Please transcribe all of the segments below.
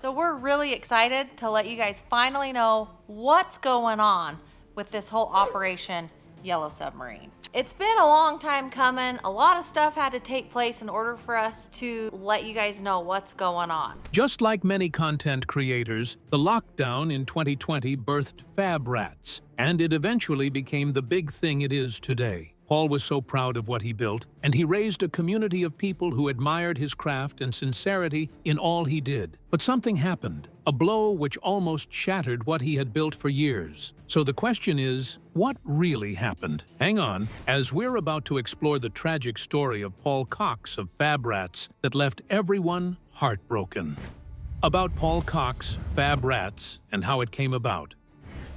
So we're really excited to let you guys finally know what's going on with this whole Operation Yellow Submarine. It's been a long time coming. A lot of stuff had to take place in order for us to let you guys know what's going on. Just like many content creators, the lockdown in 2020 birthed Fab Rats, and it eventually became the big thing it is today. Paul was so proud of what he built, and he raised a community of people who admired his craft and sincerity in all he did. But something happened, a blow which almost shattered what he had built for years. So the question is, what really happened? Hang on, as we're about to explore the tragic story of Paul Cox of Fab Rats that left everyone heartbroken. About Paul Cox, Fab Rats, and how it came about.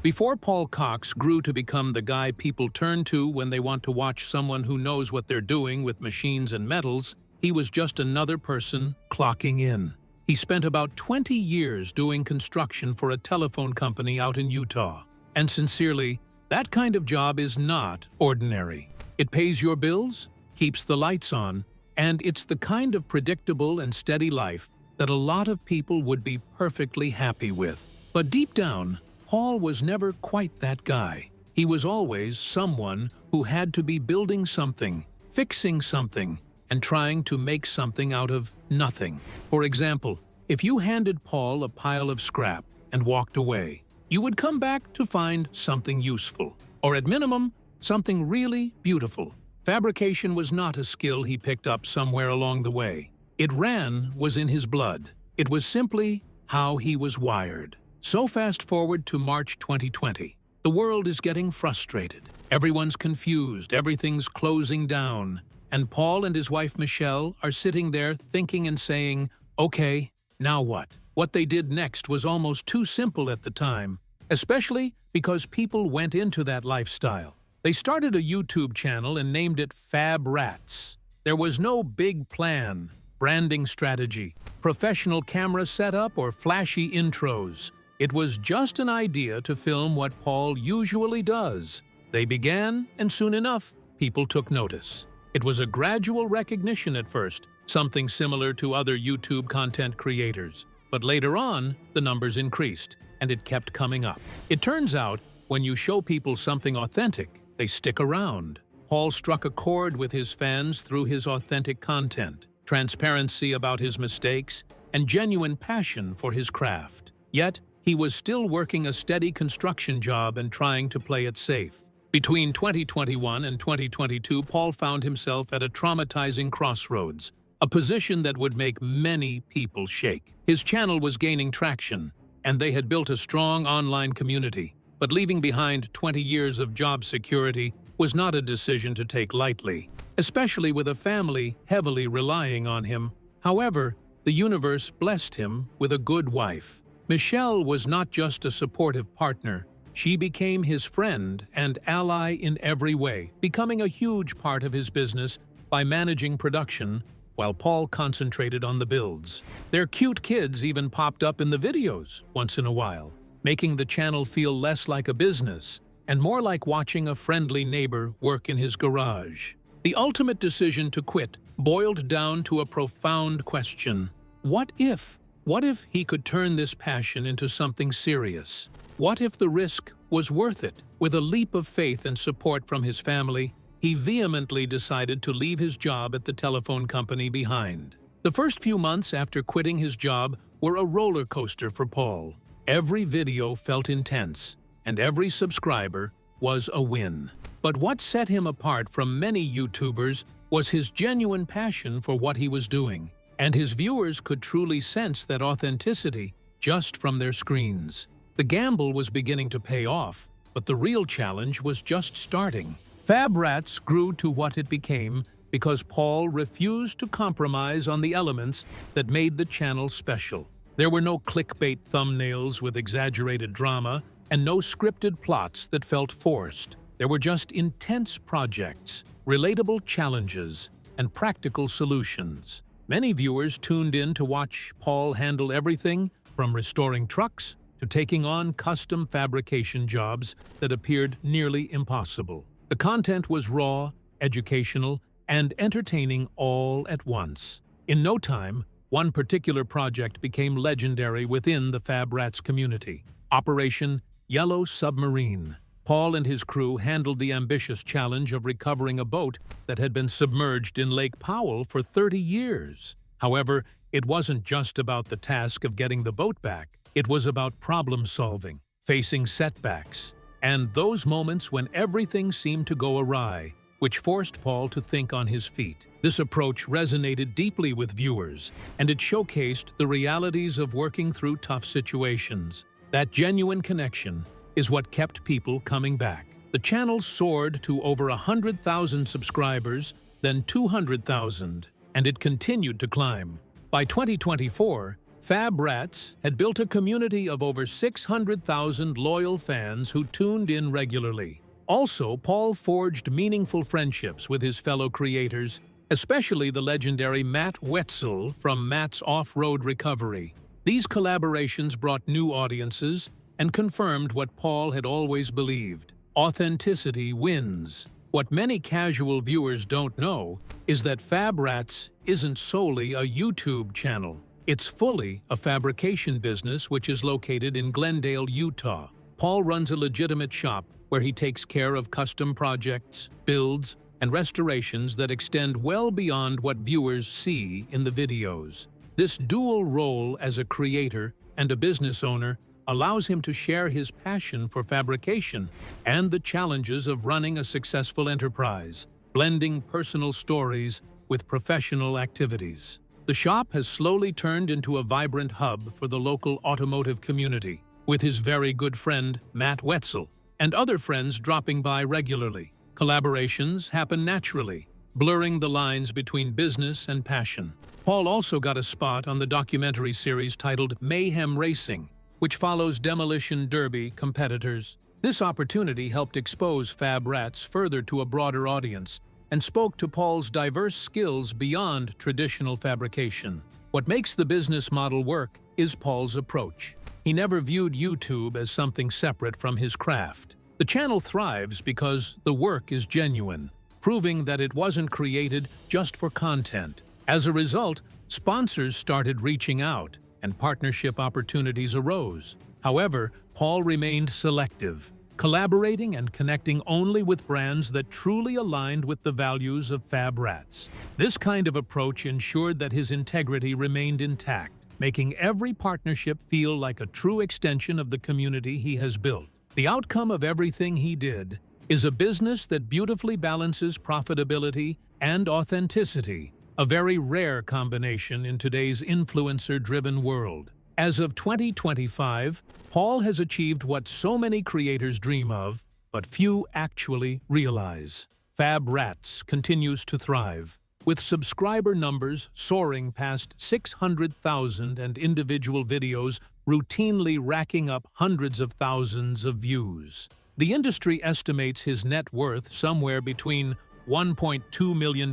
Before Paul Cox grew to become the guy people turn to when they want to watch someone who knows what they're doing with machines and metals, he was just another person clocking in. He spent about 20 years doing construction for a telephone company out in Utah. And sincerely, that kind of job is not ordinary. It pays your bills, keeps the lights on, and it's the kind of predictable and steady life that a lot of people would be perfectly happy with. But deep down, Paul was never quite that guy. He was always someone who had to be building something, fixing something, and trying to make something out of nothing. For example, if you handed Paul a pile of scrap and walked away, you would come back to find something useful, or at minimum, something really beautiful. Fabrication was not a skill he picked up somewhere along the way. It was in his blood. It was simply how he was wired. So fast forward to March 2020. The world is getting frustrated. Everyone's confused, everything's closing down. And Paul and his wife Michelle are sitting there thinking and saying, okay, now what? What they did next was almost too simple at the time, especially because people went into that lifestyle. They started a YouTube channel and named it Fab Rats. There was no big plan, branding strategy, professional camera setup, or flashy intros. It was just an idea to film what Paul usually does. They began, and soon enough, people took notice. It was a gradual recognition at first, something similar to other YouTube content creators. But later on, the numbers increased, and it kept coming up. It turns out, when you show people something authentic, they stick around. Paul struck a chord with his fans through his authentic content, transparency about his mistakes, and genuine passion for his craft. Yet, he was still working a steady construction job and trying to play it safe. Between 2021 and 2022, Paul found himself at a traumatizing crossroads, a position that would make many people shake. His channel was gaining traction, and they had built a strong online community. But leaving behind 20 years of job security was not a decision to take lightly, especially with a family heavily relying on him. However, the universe blessed him with a good wife. Michelle was not just a supportive partner, she became his friend and ally in every way, becoming a huge part of his business by managing production while Paul concentrated on the builds. Their cute kids even popped up in the videos once in a while, making the channel feel less like a business and more like watching a friendly neighbor work in his garage. The ultimate decision to quit boiled down to a profound question. What if? What if he could turn this passion into something serious? What if the risk was worth it? With a leap of faith and support from his family, he vehemently decided to leave his job at the telephone company behind. The first few months after quitting his job were a roller coaster for Paul. Every video felt intense, and every subscriber was a win. But what set him apart from many YouTubers was his genuine passion for what he was doing. And his viewers could truly sense that authenticity just from their screens. The gamble was beginning to pay off, but the real challenge was just starting. Fab Rats grew to what it became because Paul refused to compromise on the elements that made the channel special. There were no clickbait thumbnails with exaggerated drama and no scripted plots that felt forced. There were just intense projects, relatable challenges, and practical solutions. Many viewers tuned in to watch Paul handle everything from restoring trucks to taking on custom fabrication jobs that appeared nearly impossible. The content was raw, educational, and entertaining all at once. In no time, one particular project became legendary within the Fab Rats community: Operation Yellow Submarine. Paul and his crew handled the ambitious challenge of recovering a boat that had been submerged in Lake Powell for 30 years. However, it wasn't just about the task of getting the boat back. It was about problem solving, facing setbacks, and those moments when everything seemed to go awry, which forced Paul to think on his feet. This approach resonated deeply with viewers, and it showcased the realities of working through tough situations. That genuine connection is what kept people coming back. The channel soared to over 100,000 subscribers, then 200,000, and it continued to climb. By 2024, Fab Rats had built a community of over 600,000 loyal fans who tuned in regularly. Also, Paul forged meaningful friendships with his fellow creators, especially the legendary Matt Wetzel from Matt's Off-Road Recovery. These collaborations brought new audiences and confirmed what Paul had always believed: authenticity wins. What many casual viewers don't know is that Fab Rats isn't solely a YouTube channel. It's fully a fabrication business which is located in Glendale, Utah. Paul runs a legitimate shop where he takes care of custom projects, builds, and restorations that extend well beyond what viewers see in the videos. This dual role as a creator and a business owner allows him to share his passion for fabrication and the challenges of running a successful enterprise, blending personal stories with professional activities. The shop has slowly turned into a vibrant hub for the local automotive community, with his very good friend Matt Wetzel and other friends dropping by regularly. Collaborations happen naturally, blurring the lines between business and passion. Paul also got a spot on the documentary series titled Mayhem Racing, which follows demolition derby competitors. This opportunity helped expose Fab Rats further to a broader audience and spoke to Paul's diverse skills beyond traditional fabrication. What makes the business model work is Paul's approach. He never viewed YouTube as something separate from his craft. The channel thrives because the work is genuine, proving that it wasn't created just for content. As a result, sponsors started reaching out, and partnership opportunities arose. However, Paul remained selective, collaborating and connecting only with brands that truly aligned with the values of Fab Rats. This kind of approach ensured that his integrity remained intact, making every partnership feel like a true extension of the community he has built. The outcome of everything he did is a business that beautifully balances profitability and authenticity, a very rare combination in today's influencer-driven world. As of 2025, Paul has achieved what so many creators dream of, but few actually realize. Fab Rats continues to thrive, with subscriber numbers soaring past 600,000 and individual videos routinely racking up hundreds of thousands of views. The industry estimates his net worth somewhere between $1.2 million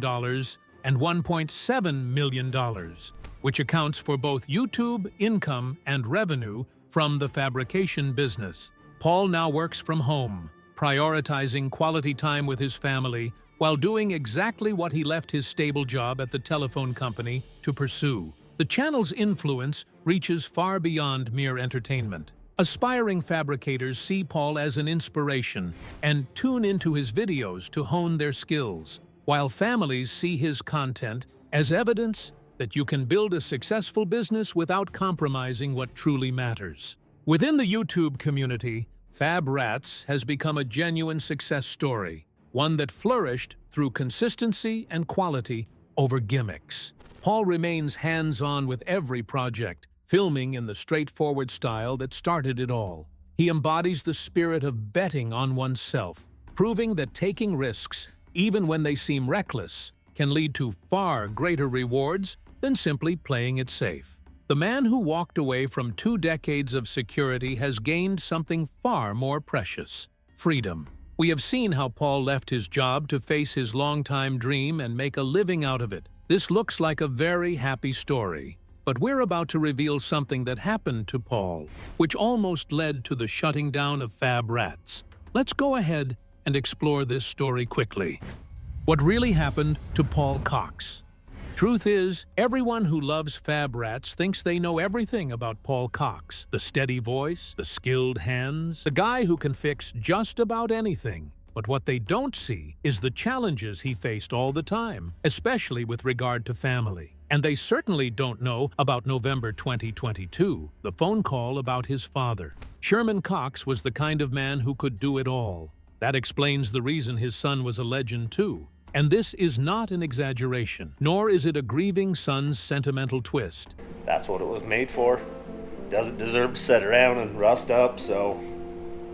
and $1.7 million, which accounts for both YouTube income and revenue from the fabrication business. Paul now works from home, prioritizing quality time with his family while doing exactly what he left his stable job at the telephone company to pursue. The channel's influence reaches far beyond mere entertainment. Aspiring fabricators see Paul as an inspiration and tune into his videos to hone their skills, while families see his content as evidence that you can build a successful business without compromising what truly matters. Within the YouTube community, Fab Rats has become a genuine success story, one that flourished through consistency and quality over gimmicks. Paul remains hands-on with every project, filming in the straightforward style that started it all. He embodies the spirit of betting on oneself, proving that taking risks, even when they seem reckless, can lead to far greater rewards than simply playing it safe. The man who walked away from 2 decades of security has gained something far more precious: freedom. We have seen how Paul left his job to face his longtime dream and make a living out of it. This looks like a very happy story, but we're about to reveal something that happened to Paul, which almost led to the shutting down of Fab Rats. Let's go ahead and explore this story quickly. What really happened to Paul Cox? Truth is, everyone who loves Fab Rats thinks they know everything about Paul Cox. The steady voice, the skilled hands, the guy who can fix just about anything. But what they don't see is the challenges he faced all the time, especially with regard to family. And they certainly don't know about November 2022, the phone call about his father. Sherman Cox was the kind of man who could do it all. That explains the reason his son was a legend too. And this is not an exaggeration, nor is it a grieving son's sentimental twist. That's what it was made for. Doesn't deserve to sit around and rust up, so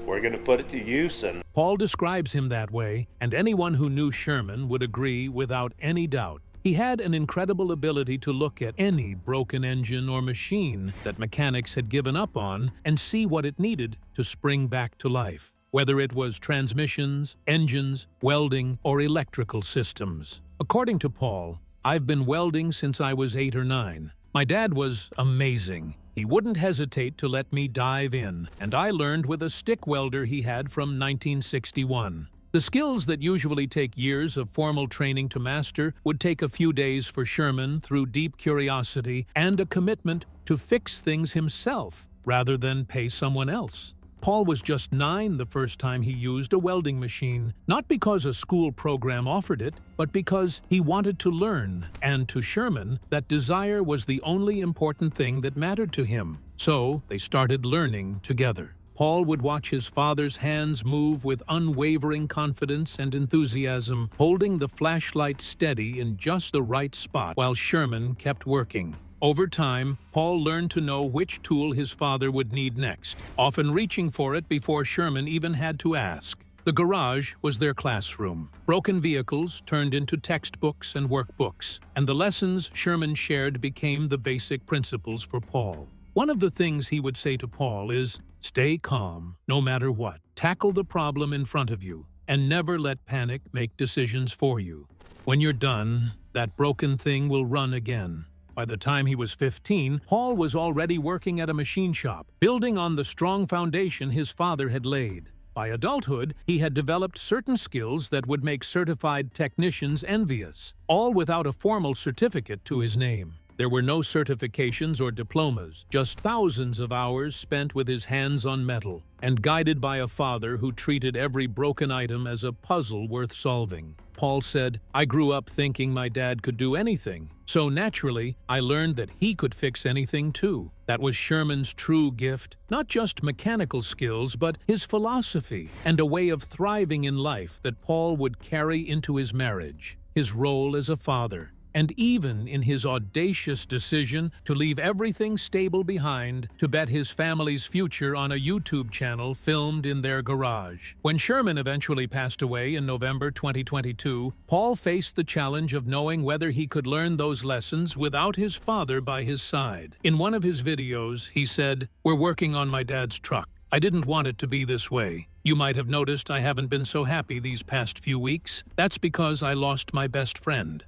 we're going to put it to use. And Paul describes him that way, and anyone who knew Sherman would agree without any doubt. He had an incredible ability to look at any broken engine or machine that mechanics had given up on and see what it needed to spring back to life, whether it was transmissions, engines, welding, or electrical systems. According to Paul, "I've been welding since I was 8 or 9. My dad was amazing. He wouldn't hesitate to let me dive in, and I learned with a stick welder he had from 1961. The skills that usually take years of formal training to master would take a few days for Sherman through deep curiosity and a commitment to fix things himself rather than pay someone else. Paul was just 9 the first time he used a welding machine, not because a school program offered it, but because he wanted to learn, and to Sherman, that desire was the only important thing that mattered to him. So they started learning together. Paul would watch his father's hands move with unwavering confidence and enthusiasm, holding the flashlight steady in just the right spot while Sherman kept working. Over time, Paul learned to know which tool his father would need next, often reaching for it before Sherman even had to ask. The garage was their classroom. Broken vehicles turned into textbooks and workbooks, and the lessons Sherman shared became the basic principles for Paul. One of the things he would say to Paul is, "Stay calm, no matter what. Tackle the problem in front of you, and never let panic make decisions for you. When you're done, that broken thing will run again." By the time he was 15, Paul was already working at a machine shop, building on the strong foundation his father had laid. By adulthood, he had developed certain skills that would make certified technicians envious, all without a formal certificate to his name. There were no certifications or diplomas, just thousands of hours spent with his hands on metal, and guided by a father who treated every broken item as a puzzle worth solving. Paul said, "I grew up thinking my dad could do anything, so naturally, I learned that he could fix anything too." That was Sherman's true gift, not just mechanical skills, but his philosophy and a way of thriving in life that Paul would carry into his marriage, his role as a father, and even in his audacious decision to leave everything stable behind to bet his family's future on a YouTube channel filmed in their garage. When Sherman eventually passed away in November 2022, Paul faced the challenge of knowing whether he could learn those lessons without his father by his side. In one of his videos, he said, "We're working on my dad's truck. I didn't want it to be this way. You might have noticed I haven't been so happy these past few weeks. That's because I lost my best friend."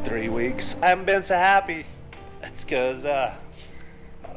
3 weeks. I haven't been so happy. That's because I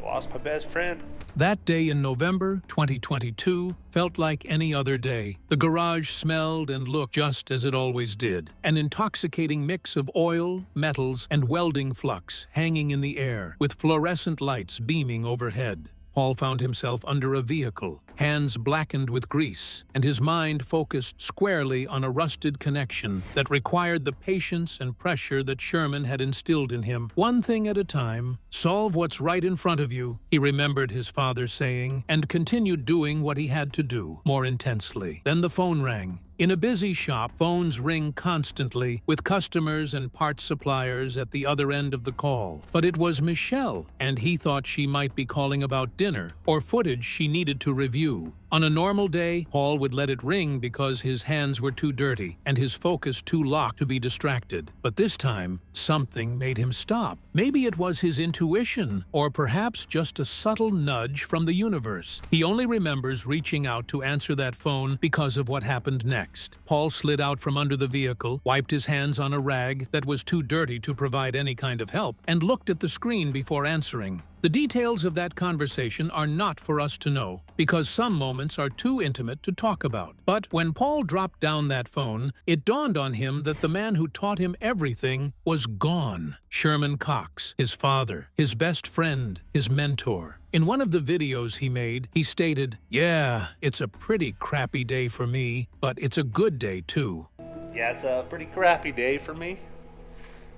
lost my best friend. That day in November 2022 felt like any other day. The garage smelled and looked just as it always did. An intoxicating mix of oil, metals, and welding flux hanging in the air, with fluorescent lights beaming overhead. Paul found himself under a vehicle, hands blackened with grease, and his mind focused squarely on a rusted connection that required the patience and pressure that Sherman had instilled in him. One thing at a time, solve what's right in front of you, he remembered his father saying, and continued doing what he had to do, more intensely. Then the phone rang. In a busy shop, phones ring constantly, with customers and parts suppliers at the other end of the call. But it was Michelle, and he thought she might be calling about dinner or footage she needed to review. On a normal day, Paul would let it ring because his hands were too dirty and his focus too locked to be distracted. But this time, something made him stop. Maybe it was his intuition, or perhaps just a subtle nudge from the universe. He only remembers reaching out to answer that phone because of what happened next. Paul slid out from under the vehicle, wiped his hands on a rag that was too dirty to provide any kind of help, and looked at the screen before answering. The details of that conversation are not for us to know, because some moments are too intimate to talk about. But when Paul dropped down that phone, it dawned on him that the man who taught him everything was gone. Sherman Cox, his father, his best friend, his mentor. In one of the videos he made, he stated, "Yeah, it's a pretty crappy day for me, but it's a good day too." Yeah, it's a pretty crappy day for me,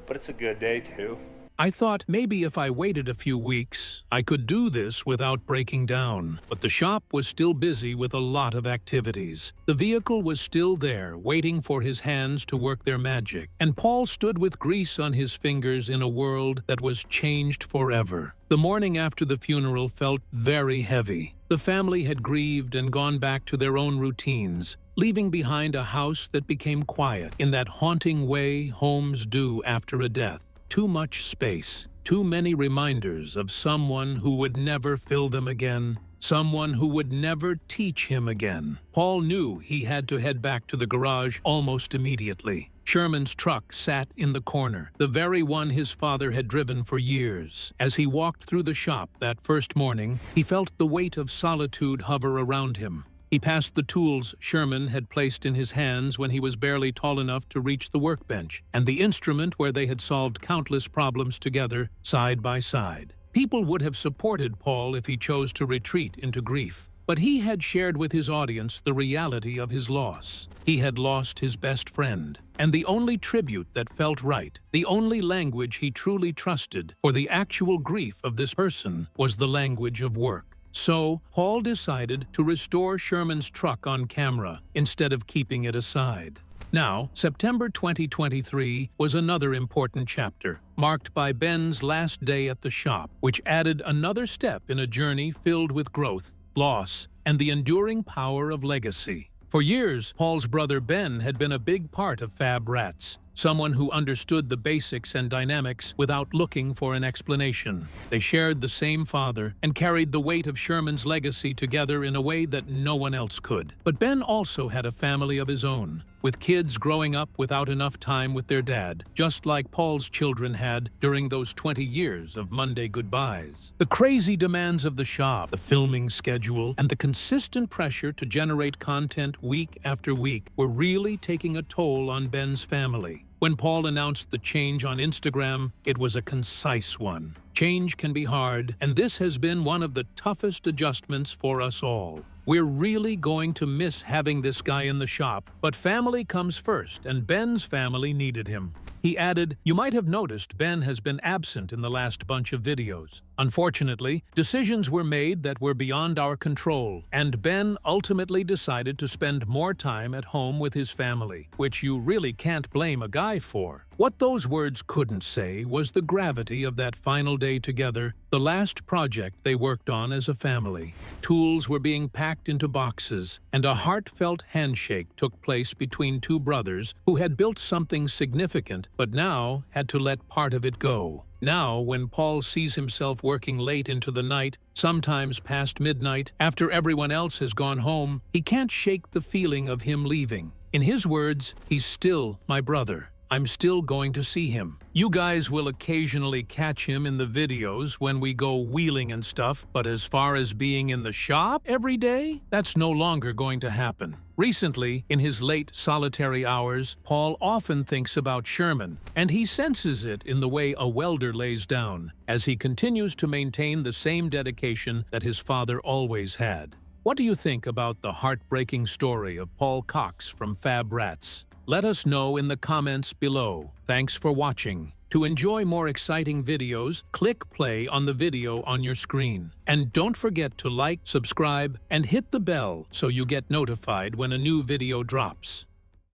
but it's a good day too. I thought maybe if I waited a few weeks, I could do this without breaking down. But the shop was still busy with a lot of activities. The vehicle was still there, waiting for his hands to work their magic. And Paul stood with grease on his fingers in a world that was changed forever. The morning after the funeral felt very heavy. The family had grieved and gone back to their own routines, leaving behind a house that became quiet in that haunting way homes do after a death. Too much space, too many reminders of someone who would never fill them again, someone who would never teach him again. Paul knew he had to head back to the garage almost immediately. Sherman's truck sat in the corner, the very one his father had driven for years. As he walked through the shop that first morning, he felt the weight of solitude hover around him. He passed the tools Sherman had placed in his hands when he was barely tall enough to reach the workbench, and the instrument where they had solved countless problems together, side by side. People would have supported Paul if he chose to retreat into grief. But he had shared with his audience the reality of his loss. He had lost his best friend, and the only tribute that felt right, the only language he truly trusted for the actual grief of this person, was the language of work. So, Paul decided to restore Sherman's truck on camera instead of keeping it aside. Now, September 2023 was another important chapter, marked by Ben's last day at the shop, which added another step in a journey filled with growth, loss, and the enduring power of legacy. For years, Paul's brother Ben had been a big part of Fab Rats, someone who understood the basics and dynamics without looking for an explanation. They shared the same father and carried the weight of Sherman's legacy together in a way that no one else could. But Ben also had a family of his own, with kids growing up without enough time with their dad, just like Paul's children had during those 20 years of Monday goodbyes. The crazy demands of the shop, the filming schedule, and the consistent pressure to generate content week after week were really taking a toll on Ben's family. When Paul announced the change on Instagram, it was a concise one. Change can be hard, and this has been one of the toughest adjustments for us all. We're really going to miss having this guy in the shop, but family comes first, and Ben's family needed him. He added, "You might have noticed Ben has been absent in the last bunch of videos. Unfortunately, decisions were made that were beyond our control, and Ben ultimately decided to spend more time at home with his family, which you really can't blame a guy for." What those words couldn't say was the gravity of that final day together, the last project they worked on as a family. Tools were being packed into boxes, and a heartfelt handshake took place between two brothers who had built something significant but now had to let part of it go. Now, when Paul sees himself working late into the night, sometimes past midnight, after everyone else has gone home, he can't shake the feeling of him leaving. In his words, "He's still my brother. I'm still going to see him." You guys will occasionally catch him in the videos when we go wheeling and stuff, but as far as being in the shop every day, that's no longer going to happen. Recently, in his late solitary hours, Paul often thinks about Sherman, and he senses it in the way a welder lays down, as he continues to maintain the same dedication that his father always had. What do you think about the heartbreaking story of Paul Cox from Fab Rats? Let us know in the comments below. Thanks for watching. To enjoy more exciting videos, click play on the video on your screen. And don't forget to like, subscribe, and hit the bell so you get notified when a new video drops.